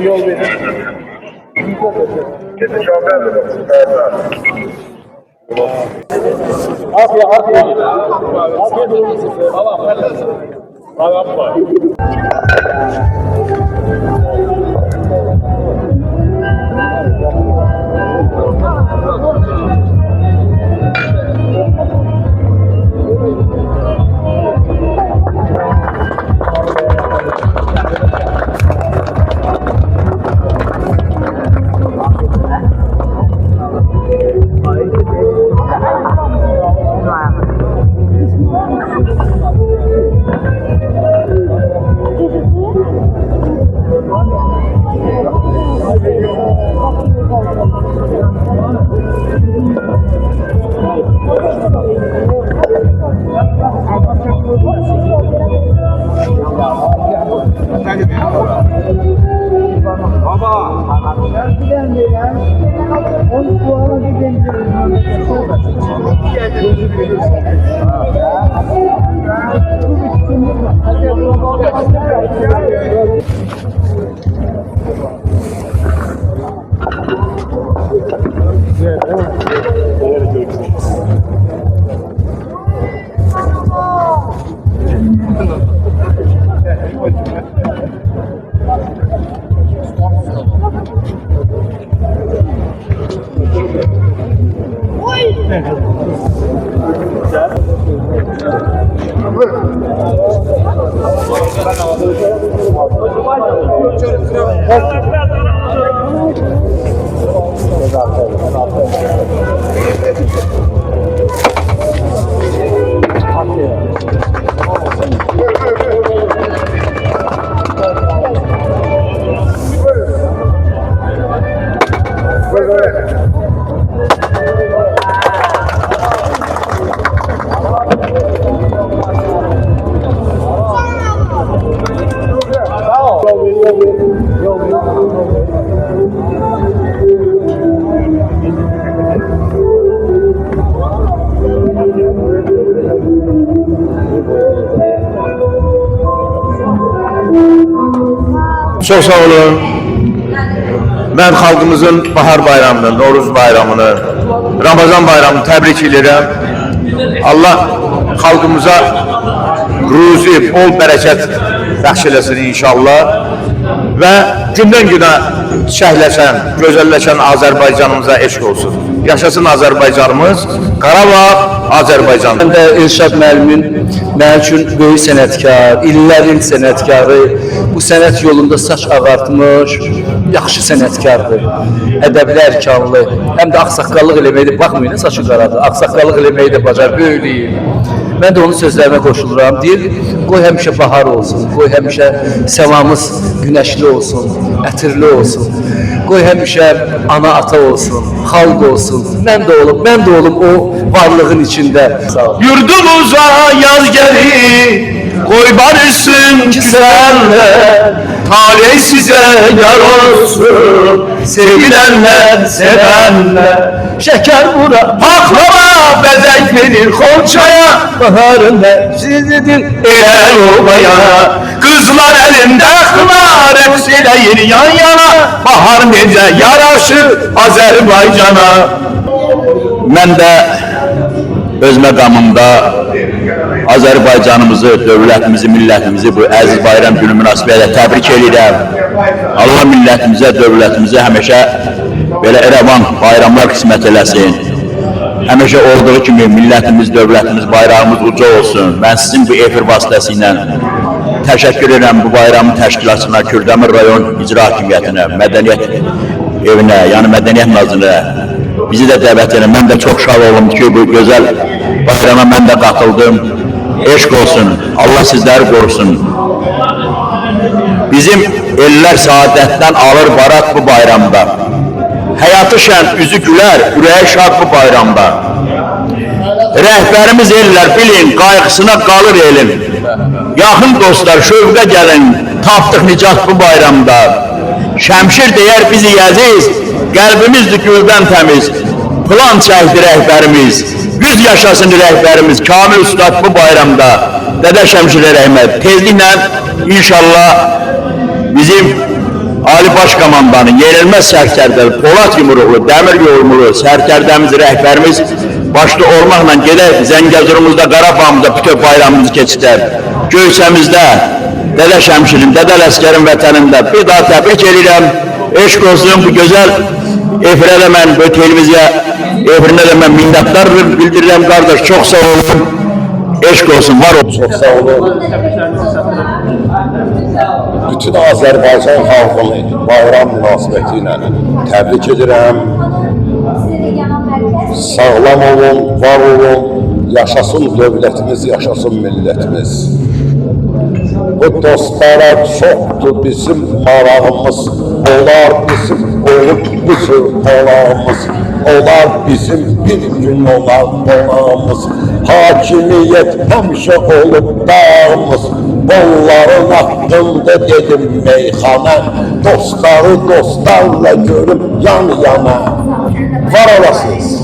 Yol verin. Çok sağ olun. Ben halkımızın bahar bayramını, Novruz bayramını, Ramazan bayramını tebrik ederim. Allah halkımıza ruzi, bol bereket bəxş eləsin inşallah. Və gündən günə çiçəkləşən, gözəlləşən Azərbaycanımıza eşq olsun. Yaşasın Azərbaycanımız, Qarabağ Azərbaycan. Mən də Elşad müəllimin mənim üçün böyük sənətkar, illərin sənətkarı, bu sənət yolunda saç ağartmış, yaxşı sənətkardır, ədəbli ərkanlı, həm də ağsaqqallıq eləməyi də, baxmayın, saçı qaradır, ağsaqqallıq eləməyi də bacar, böyüləyir. Mən də onun sözlərinə qoşuluram. Deyir, qoy həmişə bahar olsun, qoy həmişə səmamız günəşli olsun, ətirli olsun. Qoy həmişə ana ata olsun, xalq olsun. Mən də olum o varlığın içində. Sağ ol. Yurdumuza yaz gelir, koy barışsın güzeller. Talih size yar olsun, sevilenler, sevenler. Şeker bura, Baklava bezek verir Xonçaya, baharın mevsididir. el obaya. Kızlar elinde kınar, hepsi eləyir yan yana. Bahar necə yaraşır Azərbaycana. Mən də öz məqamımda Azərbaycanımızı, dövlətimizi, millətimizi bu əziz bayram günü münasibətilə təbrik edirəm. Allah millətimizə, dövlətimizə həmişə belə rəvan bayramlar qismət eləsin. Həmişə olduğu kimi millətimiz, dövlətimiz, bayrağımız uca olsun. Mən sizin bu efir vasitəsilə təşəkkür edirəm bu bayramın təşkilatçısına, Kürdəmir rayon icra hakimiyyətinə, mədəniyyət evinə, yəni mədəniyyət nazirine bizi də dəvət edirəm. Mən də çox şad oldum ki, bu gözəl bayrama mən də qatıldım. Eşq olsun, Allah sizləri qorusun. Bizim ellər saadətdən alır barat bu bayramda. Həyatı şən, üzü gülər, ürəyi şad bu bayramda. Rəhbərimiz ellər, bilin, qayğısına qalır elin. Yaxın dostlar, şövqə gəlin, tapdıq nicat bu bayramda. Şəmşir deyər bizi əziz, qəlbimizdir güldən təmiz. Plan çəkdi rəhbərimiz, 100 yaşasın rəhbərimiz, Kamil Ustad bu bayramda. Dədə Şəmşirə rəhmət, tezliklə inşallah bizim Ali Başkomandanın yenilməz sərkərdəli, Polat yumruqlu, dəmir yolumlu sərkərdəmiz, rəhbərimiz başda olmaqla gedər, Zəngəzurumuzda, Qarabağımızda bütöv bayramımızı keçidər. Göysəmizdə, Dədə Şəmşirin, Dədə Ləskərin vətənində bir daha təbrik edirəm. Eşq olsun bu gözəl efirə də mən, bu televiziya efirinə də mən minnətdar bildirirəm qardaş. Çox sağ olun. Eşq olsun, var olun. Çok sağ olun. Bütün Azərbaycan xalqını bayram münasibəti ilə təbrik edirəm. Sağlam olun, var olun. Yaşasın dövlətimiz, yaşasın millətimiz. Bu dostlara çoxdur bizim marağımız. Onlar bizim olub bizim olağımız. Onlar bizim bir gün olar olağımız. Hakimiyyət həmişə olub dağımız. Onların haqqında dedim meyxana. Dostları dostlarla görüb yan yana. Var olasınız.